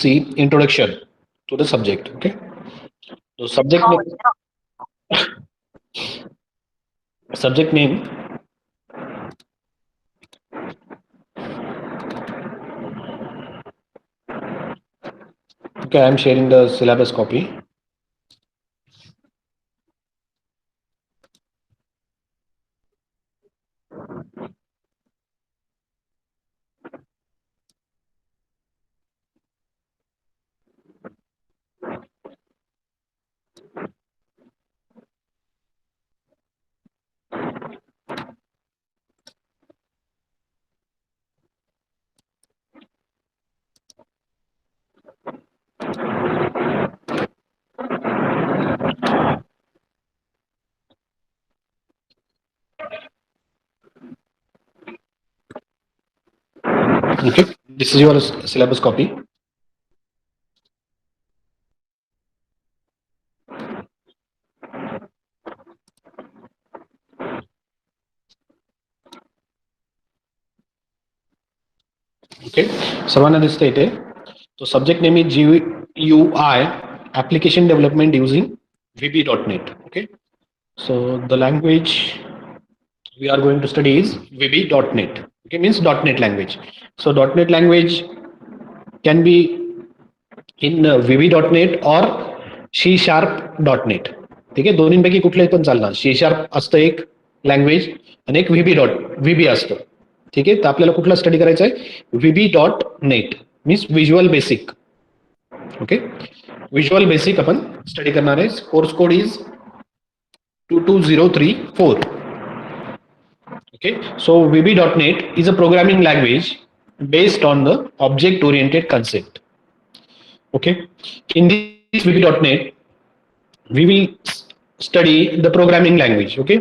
see introduction to the subject. Okay, so subject name. Okay, I'm sharing the syllabus copy. Okay, this is your syllabus copy. Okay, सर्वांना दिसतंय इथे. So subject name is GUI application development using VB.NET. Okay, so the language we are going to study is VB.NET. Okay, means .NET language. So .NET language can be in VB.NET or C#.NET. ठीक आहे, दोन्हीपैकी कुठलंही पण चालणार. C# असतं एक language आणि एक VB असतं. ठीक आहे, तर आपल्याला कुठला स्टडी करायचा आहे? VB.NET means visual basic. Okay, visual basic आपण स्टडी करणार आहे. Course code is 22034. Okay, so VB.NET is a programming language based on the object-oriented concept. Okay, in this VB.NET, we will study the programming language. Okay,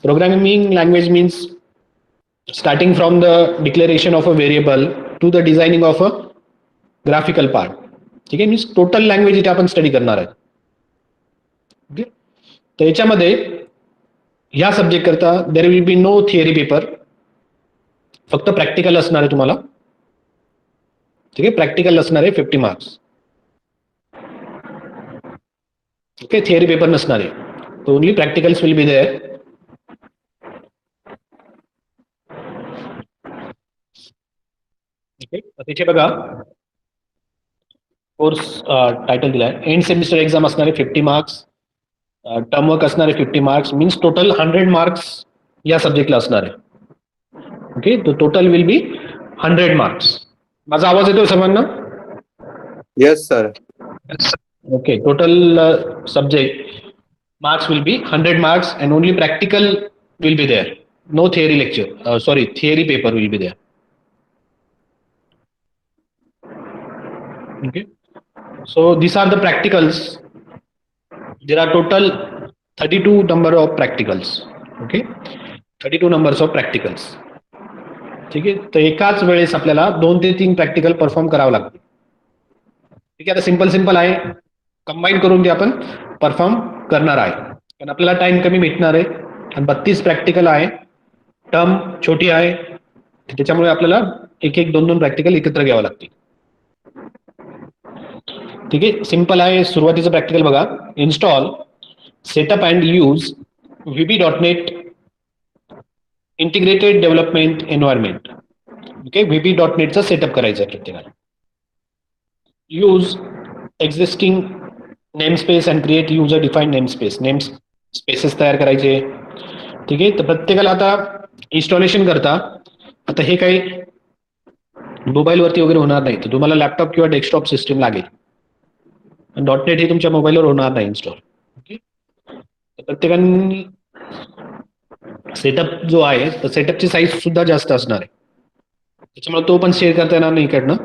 programming language means starting from the declaration of a variable to the designing of a graphical part. ठीक आहे, means total language इथे आपण study करणार आहे. Okay, तर याच्यामध्ये ह्या subject करता there will be no theory paper, फक्त प्रॅक्टिकल असणार आहे तुम्हाला. ठीक आहे, प्रॅक्टिकल असणार आहे 50 मार्क्स. ओके, थिअरी पेपर नसणार आहे, तर only practicals will be there. Okay, तिथे बघा कोर्स टायटल दिलाय, एंड सेमिस्टर एक्झाम असणार आहे 50 मार्क्स, टर्म वर्क असणार आहे 50 मार्क्स, मीन्स टोटल 100 मार्क्स या सब्जेक्टला असणार आहे. ओके, तो टोटल विल बी 100 मार्क्स. माझा आवाज येतोय सर्वांना? Yes sir. Okay, total subject marks will be 100 marks and only practical will be there. No theory lecture. Theory paper will be there. Okay, so these are the practicals. There are total 32 number of practicals. Okay, 32 numbers of practicals. ठीक आहे, तर एकाच वेळेस आपल्याला 2 ते 3 practical perform करावं लागतं. ठीक आहे, आता सिंपल आहे, कंबाईन करून ते आपण परफॉर्म करणार आहे, कारण आपल्याला टाइम कमी भेटणार आहे आणि 32 प्रॅक्टिकल आहे, टर्म छोटी आहे, त्याच्यामुळे आपल्याला एक 2 प्रॅक्टिकल एकत्र घ्यावं लागतील. ठीक आहे, सिंपल आहे. सुरुवातीचं प्रॅक्टिकल बघा, install setup and use VB.NET integrated development environment. Okay, VB.NETचा सेटअप करायचा आहे प्रत्येकाला. Use existing name space and create user defined name spaces तयार करायचे. ठीक आहे, तर प्रत्येकाला आता इन्स्टॉलेशन करता, आता हे काही मोबाईलवरती वगैरे होणार नाही, तर तुम्हाला लॅपटॉप किंवा डेस्कटॉप सिस्टीम लागेल. .NET हे तुमच्या मोबाईलवर होणार नाही इन्स्टॉल. ओके, प्रत्येकाने सेटअप जो आहे, तर सेटअपची साईज सुद्धा जास्त असणार आहे, त्याच्यामुळे तो पण शेअर करता येणार नाही इकडनं.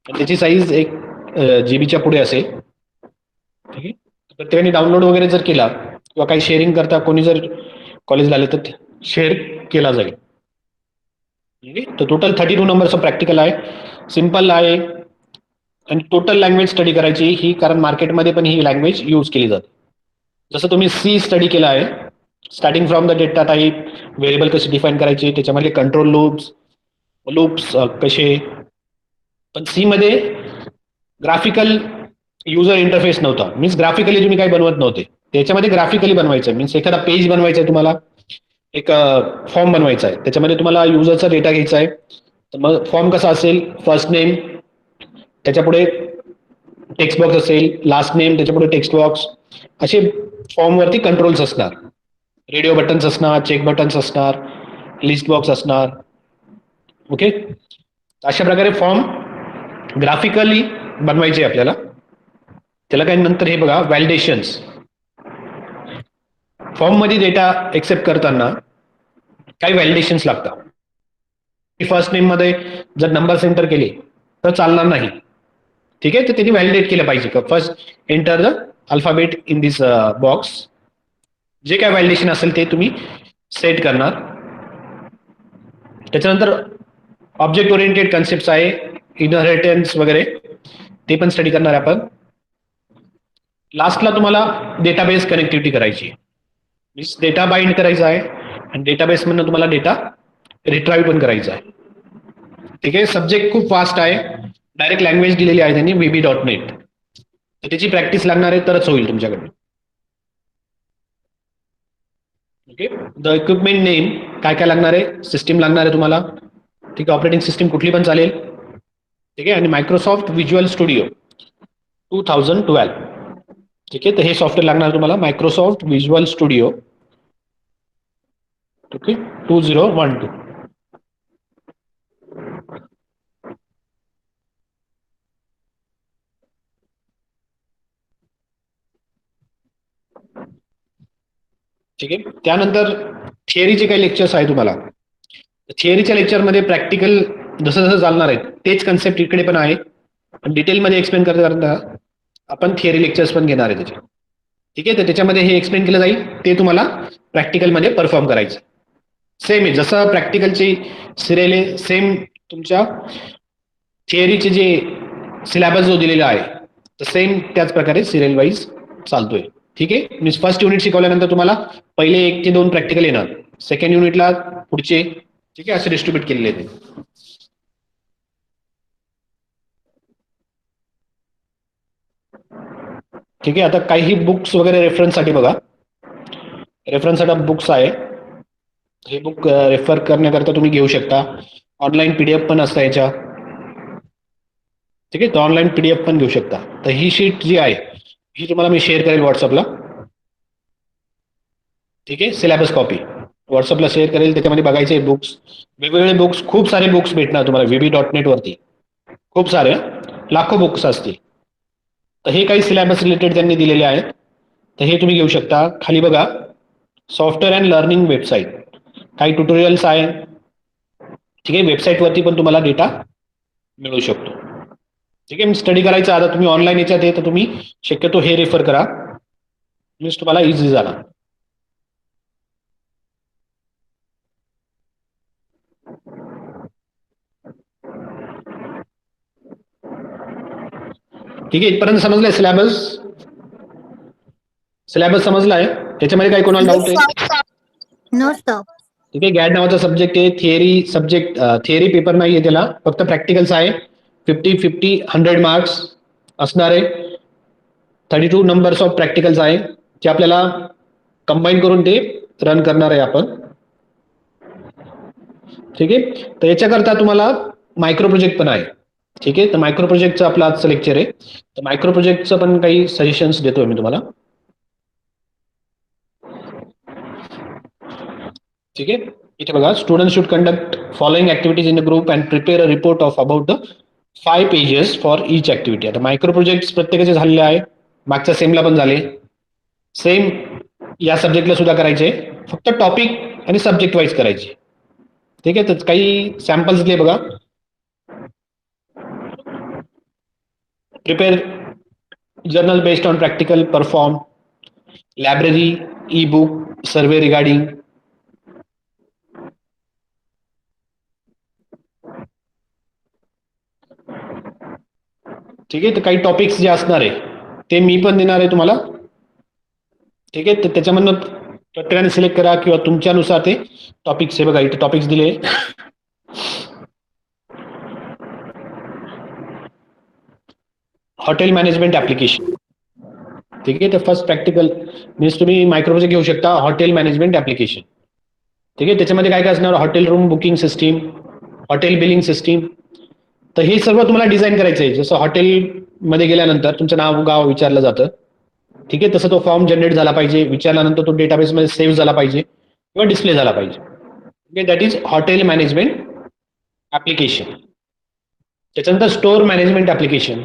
त्याची साईज 1 GB पुढे असेल. ठीक आहे, प्रत्येकाने डाउनलोड वगैरे जर केला किंवा काही शेअरिंग करता कोणी जर कॉलेजला आले तर शेअर केला जाईल. ठीक आहे, तर टोटल 32 नंबरचं प्रॅक्टिकल आहे, सिंपल आहे आणि टोटल लँग्वेज स्टडी करायची ही, कारण मार्केटमध्ये पण ही लँग्वेज यूज केली जाते. जसं तुम्ही C स्टडी केला आहे, starting from the data type, variable कसे डिफाईन करायचे, त्याच्यामध्ये कंट्रोल लूप्स कसे, पण C मध्ये ग्राफिकल युजर इंटरफेस नव्हता, मीन्स ग्राफिकली तुम्ही काही बनवत नव्हते. त्याच्यामध्ये ग्राफिकली बनवायचं मीन्स एखादा पेज बनवायचा आहे तुम्हाला, एक फॉर्म बनवायचा आहे, त्याच्यामध्ये तुम्हाला युजरचा डेटा घ्यायचा आहे. तर मग फॉर्म कसा असेल, फर्स्ट नेम, त्याच्यापुढे टेक्स्ट बॉक्स असेल, लास्ट नेम, त्याच्यापुढे टेक्स्ट बॉक्स, असे फॉर्मवरती कंट्रोल्स असणार. रेडिओ बटन्स असणार, चेक बटन्स असणार, लिस्ट बॉक्स असणार. ओके, अशा प्रकारे फॉर्म ग्राफिकली बनवायचे आपल्याला. त्याला काही नंतर हे बघा व्हॅलिडेशन्स. फॉर्म मध्ये डेटा एक्सेप्ट करताना काही व्हॅलिडेशन्स लागतात. फर्स्ट नेम मध्ये जर नंबर एंटर केले तर चालणार नाही. ठीक आहे, तर त्यांनी व्हॅलिडेट केलं पाहिजे. First enter the alphabet in this box. जे काय व्हॅलिडेशन असेल ते तुम्ही सेट करणार. त्याच्यानंतर ऑब्जेक्ट ओरिएंटेड कन्सेप्ट आहे, इनहेरिटन्स वगैरे, ते पण स्टडी करणार आपण. लास्टला तुम्हाला डेटाबेस कनेक्टिव्हिटी करायची, मीन्स डेटा बाइंड करायचा आहे आणि डेटाबेस मधून तुम्हाला डेटा रिट्राईव्ह पण करायचा आहे. ठीक आहे, सब्जेक्ट खूप फास्ट आहे, डायरेक्ट लँग्वेज दिलेली आहे त्यांनी VB.NET. तर त्याची प्रॅक्टिस लागणार आहे तरच होईल तुमच्याकडे. ओके, द इक्विपमेंट नेम काय काय लागणार आहे, सिस्टीम लागणार आहे तुम्हाला. ठीक आहे, ऑपरेटिंग सिस्टीम कुठली पण चालेल. ठीक आहे, आणि मायक्रोसॉफ्ट व्हिज्युअल स्टुडिओ 2012. ठीक आहे, तर हे सॉफ्टवेअर लागणार आहे तुम्हाला, मायक्रोसॉफ्ट व्हिज्युअल स्टुडिओ. ओके, 2012. ठीक आहे, त्यानंतर थिअरीचे काही लेक्चर्स आहे तुम्हाला. थिअरीच्या लेक्चरमध्ये प्रॅक्टिकल जसं जसं चालणार आहे तेच कन्सेप्ट इकडे पण आहे, पण डिटेलमध्ये एक्सप्लेन करता आपण थिअरी लेक्चर्स पण घेणार आहे त्याचे. ठीक आहे, तर त्याच्यामध्ये हे एक्सप्लेन केलं जाईल, ते तुम्हाला प्रॅक्टिकलमध्ये परफॉर्म करायचं. सेम आहे, जसं प्रॅक्टिकलची सिरियल आहे सेम तुमच्या थिअरीचे जे सिलेबस जो दिलेला आहे तर सेम त्याच प्रकारे सिरियल वाईज चालतोय. ठीक आहे, मीन्स फर्स्ट युनिट शिकवल्यानंतर तुम्हाला पहिले 1 ते 2 प्रॅक्टिकल येणार, सेकंड युनिटला पुढचे. ठीक आहे, असे डिस्ट्रीब्यूट केलेले आहेत. ठीक आहे, आता काही बुक्स वगैरे रेफरन्ससाठी बघा. रेफरन्ससाठी बुक्स आहे, हे बुक रेफर करण्याकरता तुम्ही घेऊ शकता. ऑनलाईन PDF पण असतं याच्या. ठीक आहे, तर ऑनलाईन PDF पण घेऊ शकता. तर ही शीट जी आहे ही तुम्हाला मी शेअर करेल व्हॉट्सअपला. ठीक आहे, सिलेबस कॉपी व्हॉट्सअपला शेअर करेल, त्याच्यामध्ये बघायचे बुक्स, वेगवेगळे बुक्स, खूप सारे बुक्स भेटणार तुम्हाला VB.NET वरती. खूप सारे, लाखो बुक्स असतील. तर हे काही सिलेबस रिलेटेड त्यांनी दिलेले आहेत, तर हे तुम्ही घेऊ शकता. खाली बघा सॉफ्टवेअर अँड लर्निंग वेबसाईट, काही ट्युटोरियल्स आहे. ठीक आहे, वेबसाईटवरती पण तुम्हाला डेटा मिळू शकतो. ठीक आहे, स्टडी करायचा आता तुम्ही ऑनलाईन याच्यात आहे तर तुम्ही शक्यतो हे रेफर करा, मीन्स तुम्हाला इझी झाला. ठीक आहे, इथपर्यंत समजलंय सिलेबस. सिलेबस समजलाय, त्याच्यामध्ये काही कोणाला डाऊट आहे? No stop. ठीक आहे, गॅड नावाचा सब्जेक्ट आहे. थिअरी सब्जेक्ट, थिअरी पेपर नाही आहे त्याला, फक्त प्रॅक्टिकल्स आहे. 50, 100 मार्क्स असणार आहे. 32 नंबर्स ऑफ प्रॅक्टिकल्स आहे, ते आपल्याला कंबाईन करून ते रन करणार आहे आपण. ठीक आहे, तर याच्याकरता तुम्हाला मायक्रो प्रोजेक्ट पण आहे. ठीक आहे, तर मायक्रो प्रोजेक्टचं आपलं आजचं लेक्चर आहे, तर मायक्रो प्रोजेक्टचं पण काही सजेशन्स देतोय मी तुम्हाला. ठीक आहे, इथे बघा, student should conduct following activities in a group and prepare a report of about the 5 pages for each activity. आता मायक्रो प्रोजेक्ट प्रत्येकाचे झालेले आहे, मागच्या सेमला पण झाले, सेम या सब्जेक्टला सुद्धा करायचे, फक्त टॉपिक आणि सब्जेक्ट वाईज करायचे. ठीक आहे, तर काही सॅम्पल्स दिले बघा. Prepare journal based on practical perform, library, E book, survey regarding. ठीक आहे, तर काही टॉपिक्स जे असणार आहे ते मी पण देणार आहे तुम्हाला. ठीक आहे, तर त्याच्यामधनं प्रत्येकाने सिलेक्ट करा किंवा तुमच्यानुसार ते टॉपिक्स आहे. बघा इथे टॉपिक्स दिले. Hotel management application. ठीक आहे, तर फर्स्ट प्रॅक्टिकल मीन्स तुम्ही मायक्रो प्रोजेक्ट घेऊ शकता हॉटेल मॅनेजमेंट ऍप्लिकेशन. ठीक आहे, त्याच्यामध्ये काय काय असणार, hotel room booking system, hotel billing system. तर हे सर्व तुम्हाला डिझाईन करायचं आहे. जसं हॉटेलमध्ये गेल्यानंतर तुमचं नाव गाव विचारलं जातं. ठीक आहे, तसं तो फॉर्म जनरेट झाला पाहिजे, विचारल्यानंतर तो डेटाबेसमध्ये सेव्ह झाला पाहिजे किंवा डिस्प्ले झाला पाहिजे. Okay, that is hotel management application. त्याच्यानंतर स्टोअर मॅनेजमेंट ऍप्लिकेशन.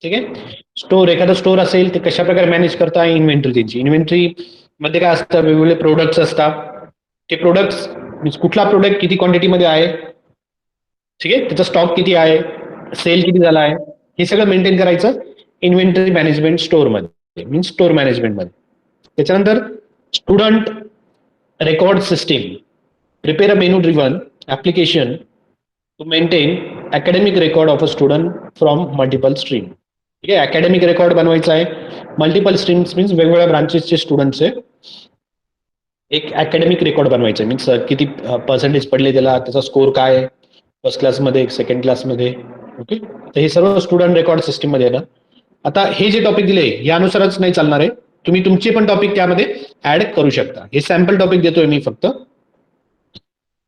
ठीक आहे, स्टोअर, एखादा स्टोअर असेल ते कशा प्रकारे मॅनेज करता, इन्व्हेंटरी त्यांची. इन्व्हेंटरी मध्ये काय असतं, वेगवेगळे प्रोडक्ट्स असतात. ते प्रोडक्ट्स मीन्स कुठला प्रोडक्ट किती क्वांटिटीमध्ये आहे, ठीक आहे, त्याचा स्टॉक किती आहे, सेल किती झाला आहे, हे सगळं मेंटेन करायचं इन्व्हेंटरी मॅनेजमेंट स्टोअरमध्ये, मीन्स स्टोअर मॅनेजमेंटमध्ये. त्याच्यानंतर student record system, prepare a menu driven application to maintain academic record of a student from multiple stream. ठीक आहे, अकॅडमिक रेकॉर्ड बनवायचा आहे. मल्टिपल स्ट्रीम्स मीन्स वेगवेगळ्या ब्रांचेसचे स्टुडंटचे एक अकॅडमिक रेकॉर्ड बनवायचं, मीन्स किती पर्सेंटेज पडले त्याला, त्याचा स्कोर काय आहे फर्स्ट क्लासमध्ये, सेकंड क्लासमध्ये. ओके, तर हे सर्व स्टुडंट रेकॉर्ड सिस्टीम मध्ये आहे ना. आता हे जे टॉपिक दिले यानुसारच नाही चालणार आहे, तुम्ही तुमचे पण टॉपिक त्यामध्ये ऍड करू शकता. हे सॅम्पल टॉपिक देतोय मी फक्त.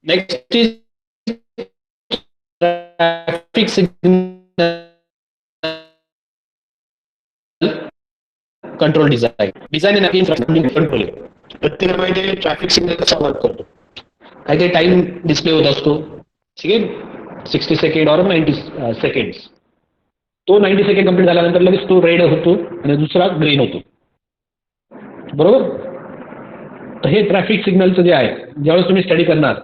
Next is traffic signal control design. Design आणि कंट्रोल. प्रत्येकामध्ये ट्रॅफिक सिग्नल कसा वर्क करतो, काही काही टाइम डिस्प्ले होत असतो. ठीक आहे, 60 सेकंड और 90 सेकंड्स. तो 90 सेकंड कंप्लीट झाल्यानंतर लगेच तो रेड होतो आणि दुसरा ग्रीन होतो. बरोबर. तर हे ट्रॅफिक सिग्नलचं जे आहे, ज्यावेळेस तुम्ही स्टडी करणार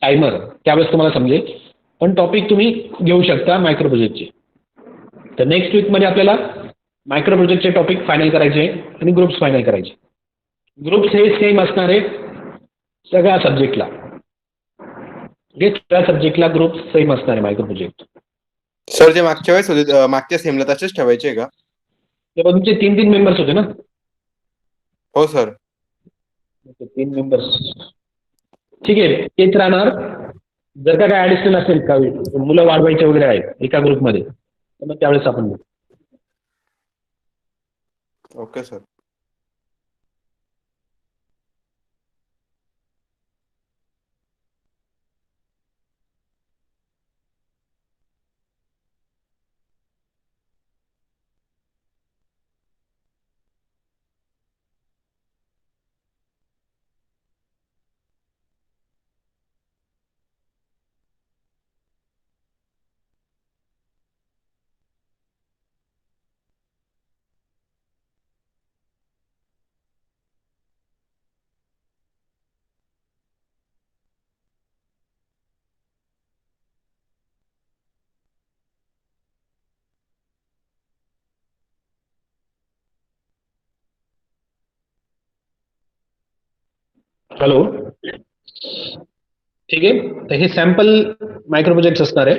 टायमर त्यावेळेस तुम्हाला समजेल. पण टॉपिक तुम्ही घेऊ शकता मायक्रो प्रोजेक्टचे. तर नेक्स्ट वीकमध्ये आपल्याला मायक्रो प्रोजेक्टचे टॉपिक फायनल करायचे आणि ग्रुप्स फायनल करायचे. ग्रुप्स हे सेम असणार आहे सगळ्या सब्जेक्टला. सगळ्या सब्जेक्टला ग्रुप सेम असणार आहे मायक्रो प्रोजेक्ट. सर जे मागच्या वेळेस होते मागच्या सेमला तसेच ठेवायचे का? ते तुमचे 3 मेंबर्स होते ना. हो सर. 3 मेंबर्स ठीक आहे, तेच राहणार. जर का काय ऍडिशनल असेल का, मुलं वाढवायचे वगैरे आहेत एका ग्रुपमध्ये, तर मग त्यावेळेस आपण बघू. Okay sir. हॅलो. ठीक आहे, तर हे सॅम्पल मायक्रो प्रोजेक्ट असणार आहे.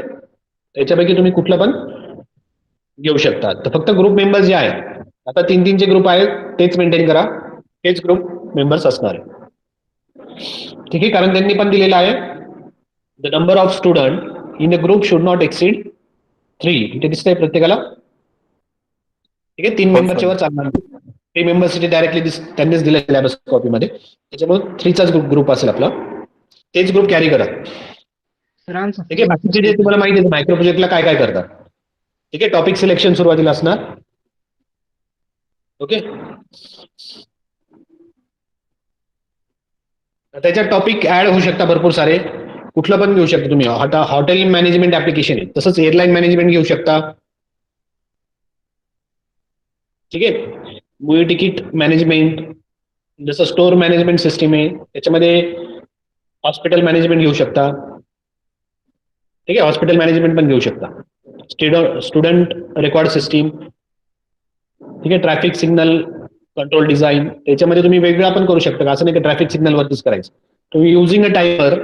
त्याच्यापैकी तुम्ही कुठलं पण घेऊ शकता. तर फक्त ग्रुप मेंबर्स जे आहेत, आता 3 चे ग्रुप आहेत, तेच मेंटेन करा. तेच ग्रुप मेंबर्स असणार आहे. ठीक आहे, कारण त्यांनी पण दिलेलं आहे the number of student in a group should not exceed 3. इथे दिसतंय प्रत्येकाला. ठीक आहे, 3 हो मेंबरच्या सर. वर चालणार नाही. 3 मेंबर्ससाठी डायरेक्टली त्यांनीच दिलं सिलेबस कॉपीमध्ये. त्याच्यामुळे 3चाच ग्रुप असेल आपला. तेच ग्रुप कॅरी करा. ठीक आहे, बाकीचे जे तुम्हाला माहिती आहे मायक्रो प्रोजेक्टला काय काय करतात. ठीक आहे, टॉपिक सिलेक्शन सुरुवातीला असणार. ओके, त्याच्यात टॉपिक ऍड होऊ शकता भरपूर सारे. कुठलं पण घेऊ शकता तुम्ही. हॉटेल मॅनेजमेंट ऍप्लिकेशन आहे, तसंच एअरलाईन मॅनेजमेंट घेऊ शकता. ठीक आहे, मूवी तिकीट मॅनेजमेंट, जसं स्टोअर मॅनेजमेंट सिस्टीम आहे त्याच्यामध्ये हॉस्पिटल मॅनेजमेंट घेऊ शकता. ठीक आहे, हॉस्पिटल मॅनेजमेंट पण घेऊ शकता. Student record system. ठीक आहे, ट्रॅफिक सिग्नल कंट्रोल डिझाईन, त्याच्यामध्ये तुम्ही वेगळा पण करू शकता. असं नाही की ट्रॅफिक सिग्नल वरतीच करायचं. तुम्ही युझिंग अ टायमर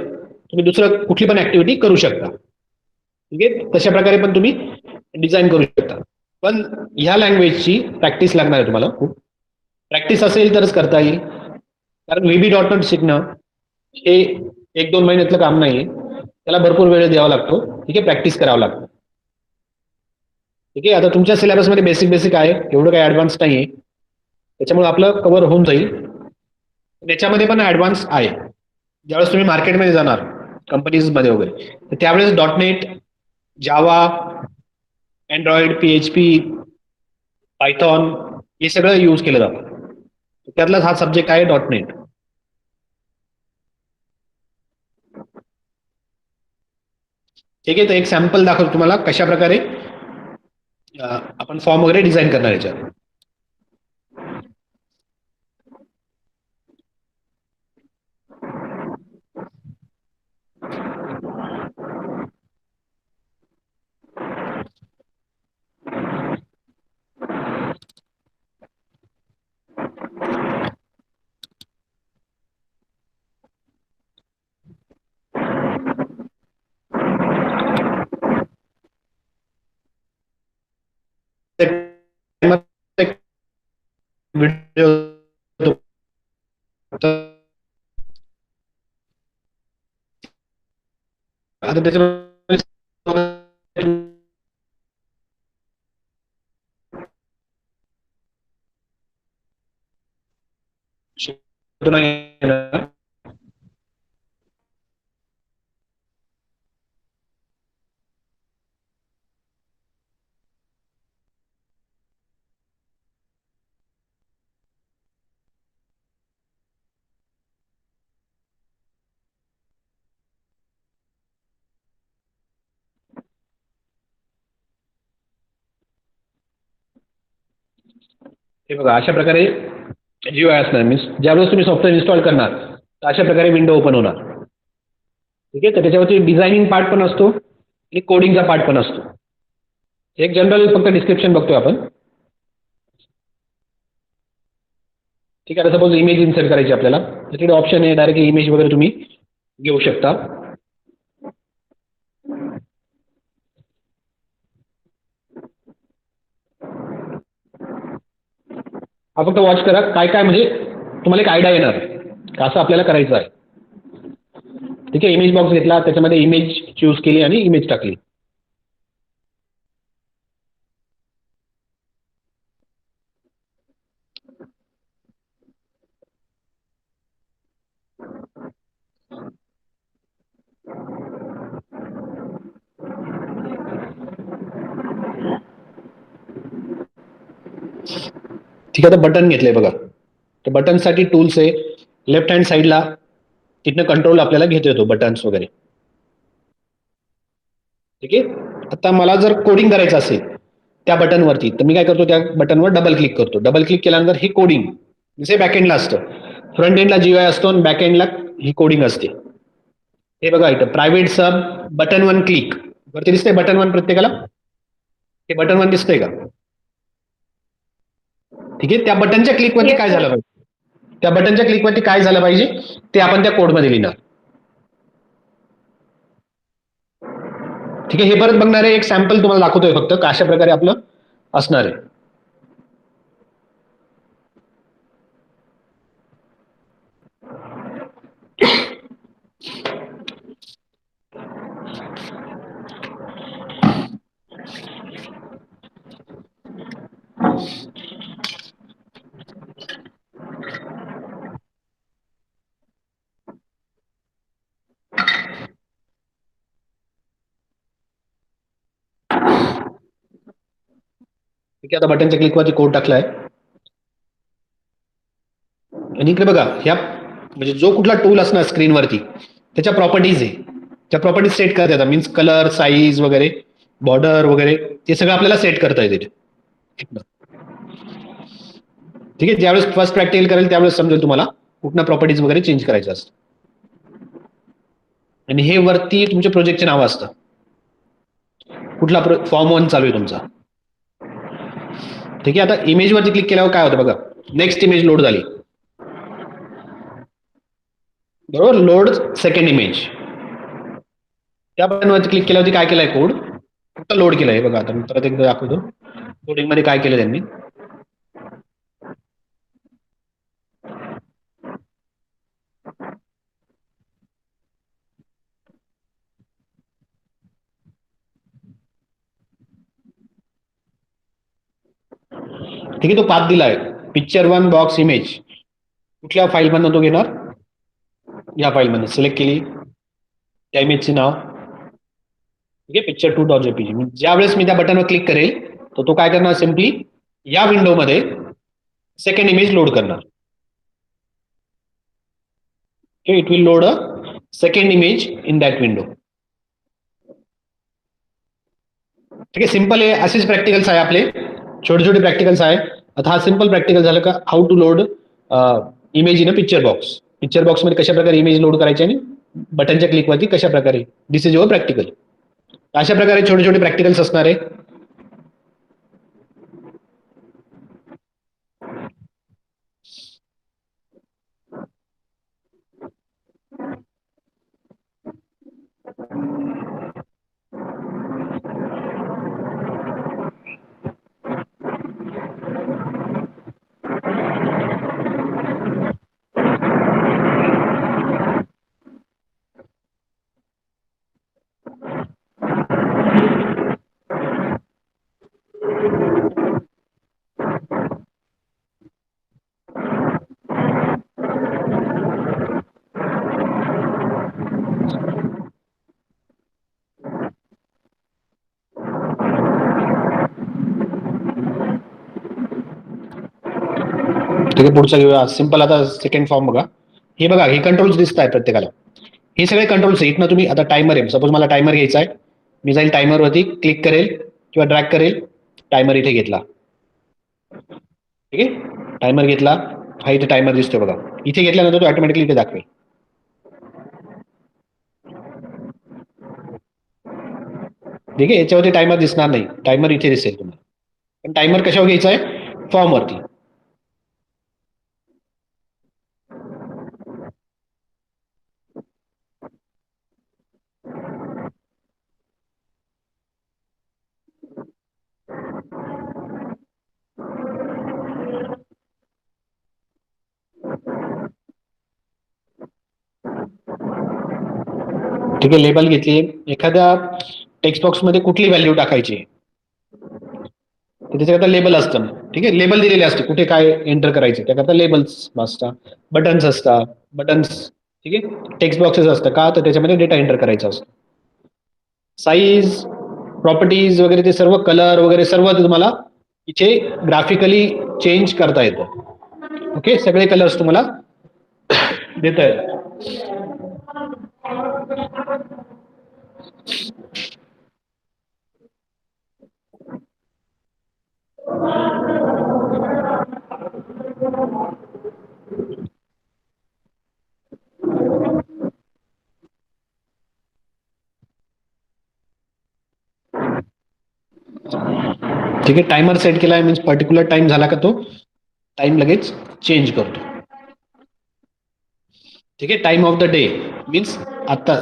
तुम्ही दुसरं कुठली पण ऍक्टिव्हिटी करू शकता. ठीक आहे, तशा प्रकारे पण तुम्ही डिझाईन करू शकता. पण ह्या लँग्वेजची प्रॅक्टिस लागणार आहे तुम्हाला. खूप प्रॅक्टिस असेल तरच करता येईल. कारण VB.NET शिकणं हे 1-2 महिन्यातलं काम नाही. त्याला भरपूर वेळ द्यावा लागतो. ठीक आहे, प्रॅक्टिस करावं लागतं. ठीक आहे. आता तुमच्या सिलेबसमध्ये बेसिक बेसिक आहे, एवढं काही ऍडव्हान्स नाही आहे, त्याच्यामुळे आपलं कव्हर होऊन जाईल. त्याच्यामध्ये पण ऍडव्हान्स आहे. ज्यावेळेस तुम्ही मार्केटमध्ये जाणार कंपनीजमध्ये वगैरे, तर त्यावेळेस .NET, जावा, अँड्रॉइड, PHP, पायथॉन हे सगळं यूज केलं जातं. त्यातलाच हा सब्जेक्ट आहे .NET. ठीक आहे. तर एक सॅम्पल दाखवतो तुम्हाला कशा प्रकारे आपण फॉर्म वगैरे डिझाईन करणार याच्यात. व्हिडिओ आता त्याच्यामध्ये हे बघा अशा प्रकारे GUI असणार. मीन्स ज्यावेळेस तुम्ही सॉफ्टवेअर इन्स्टॉल करणार तर अशा प्रकारे विंडो ओपन होणार. ठीक आहे. तर त्याच्यावरती डिझायनिंग पार्ट पण असतो आणि कोडिंगचा पार्ट पण असतो. एक जनरल फक्त डिस्क्रिप्शन बघतोय आपण. ठीक आहे. आता सपोज इमेज इन्सर्ट करायची आपल्याला, तर तिकडे ऑप्शन आहे डायरेक्ट इमेज वगैरे तुम्ही घेऊ शकता. हा फक्त वॉच करा काय काय म्हणजे तुम्हाला एक आयडिया येणार का असं आपल्याला करायचं आहे. ठीक आहे. इमेज बॉक्स घेतला, त्याच्यामध्ये इमेज चूज केली आणि इमेज टाकली. ठीक आहे. आता बटन घेतलंय बघा. तर बटनसाठी टूल्स आहे लेफ्ट हँड साईडला, तिथनं कंट्रोल आपल्याला घेता येतो बटन्स वगैरे. ठीक आहे. आता मला जर कोडिंग करायचं असेल त्या बटनवरती, तर मी काय करतो, त्या बटनवर डबल क्लिक करतो. डबल क्लिक केल्यानंतर हे कोडिंग जसे बॅकएंडला असतं, फ्रंट एंडला GUI असतो आणि बॅक एंडला ही कोडिंग असते. हे बघा इथं प्रायव्हेट सब बटन वन क्लिक वरती दिसतंय बटन वन प्रत्येकाला. हे बटन वन दिसतंय का? ठीक आहे. त्या बटनच्या क्लिकवरती काय झालं पाहिजे, त्या बटनच्या क्लिकवरती काय झालं पाहिजे ते आपण त्या कोडमध्ये लिहिणार. ठीक आहे. हे परत बघणार आहे. एक सॅम्पल तुम्हाला दाखवतोय फक्त का अशा प्रकारे आपलं असणार आहे. ठीक आहे. आता बटनच्या क्लिकवरती कोड टाकलाय आणि इकडे बघा ह्या म्हणजे जो कुठला टूल असणार स्क्रीनवरती त्याच्या प्रॉपर्टीज आहे, त्या प्रॉपर्टीज सेट करता येतात. मीन्स कलर, साईज वगैरे, बॉर्डर वगैरे ते सगळं आपल्याला सेट करता येते. ठीक आहे. ज्यावेळेस फर्स्ट प्रॅक्टिकल करेल त्यावेळेस समजेल तुम्हाला कुठल्या प्रॉपर्टीज वगैरे चेंज करायचं असतं. आणि हे वरती तुमच्या प्रोजेक्टचे नाव असतं. कुठला फॉर्म 1 चालू आहे तुमचा. ठीक आहे. आता इमेज वरती क्लिक केल्यावर काय होतं बघा, नेक्स्ट इमेज लोड झाली. बरोबर, लोड सेकंड इमेज. त्या बटनवरती क्लिक केल्यावरती काय केलंय कोड फक्त लोड केलंय. बघा आता मी परत एकदा दाखवतो कोडिंग मध्ये काय केलं त्यांनी. ठीक आहे, तो पाथ दिलाय पिक्चर 1 बॉक्स इमेज. कुठल्या फाईल मधनं तो घेणार? या फाईल मधनं सिलेक्ट केली त्या इमेजचे नाव. ठीक आहे, पिक्चर 2.jpg. ज्या वेळेस मी त्या बटनवर क्लिक करेल तर तो काय करणार? सिम्पली या विंडोमध्ये सेकंड इमेज लोड करणार. It will load a second image in that window. ठीक आहे, सिंपल आहे. असेच प्रॅक्टिकल्स आहे आपले, छोटे छोटे प्रॅक्टिकल्स आहे. आता हा सिंपल प्रॅक्टिकल झालं का how to load image in a picture box. Picture box मध्ये कशा प्रकारे इमेज लोड करायची आणि बटनच्या क्लिकवरती कशा प्रकारे. दिस इज युअर प्रॅक्टिकल. अशा प्रकारे छोटे छोटे प्रॅक्टिकल्स असणार आहे. ठीक आहे, पुढचा घेऊया. सिंपल आता सेकंड फॉर्म बघा. हे बघा, हे कंट्रोल्स दिसत आहे प्रत्येकाला. हे सगळे कंट्रोल्स आहेत. इथनं तुम्ही आता टायमर आहे, सपोज मला टायमर घ्यायचा आहे. मी जाईल टायमरवरती क्लिक करेल किंवा ड्रॅग करेल. टायमर इथे घेतला. ठीक आहे, टायमर घेतला. हा इथे टायमर दिसतोय बघा. इथे घेतल्यानंतर तो ऑटोमॅटिकली इथे दाखवेल. ठीक आहे, याच्यावरती टायमर दिसणार नाही. टायमर इथे दिसेल तुम्हाला. पण टायमर कशावर घ्यायचा आहे? फॉर्म वरती. ठीक आहे, लेबल घेतली. एखाद्या टेक्स्ट बॉक्स मध्ये कुठली व्हॅल्यू टाकायची त्याच्याकरता लेबल असतं. ठीक आहे, लेबल दिलेले असते कुठे काय एंटर करायचे, त्याकरता लेबल्स असतात. बटन्स असतात. बटन्स. ठीक आहे, टेक्स्ट बॉक्सेस असतं का तर त्याच्यामध्ये डेटा एंटर करायचा असतो. साईज, प्रॉपर्टीज वगैरे ते सर्व, कलर वगैरे सर्व तुम्हाला इथे ग्राफिकली चेंज करता येतं. ओके, सगळे कलर्स तुम्हाला देता येतात. ठीक आहे, टायमर सेट केला आहे मीन्स पर्टिक्युलर टाइम झाला का तो टाइम लगेच चेंज करतो. ठीक आहे, time of the day means आता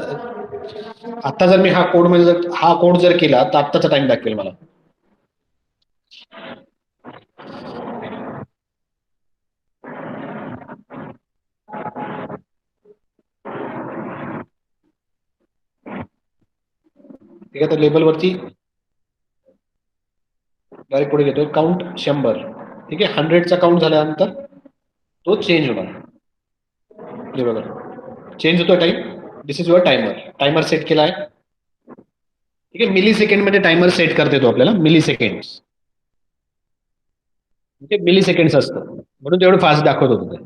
आता जर मी हा कोड मध्ये जर हा कोड जर केला तर आत्ताचा टाइम दाखवेल मला. ठीक आहे, तर लेबल वरती डायरेक्ट पुढे घेतोय काउंट 100. ठीक आहे, 100चा काउंट झाल्यानंतर तो चेंज होणार. हे बघा, चेंज होतो time. This is your timer. Timer set केला आहे. ठीक आहे, मिली सेकंड मध्ये टायमर सेट करते तो आपल्याला. Milli second. मिली सेकंड्स असतं म्हणून तेवढं फास्ट दाखवत होतं ते.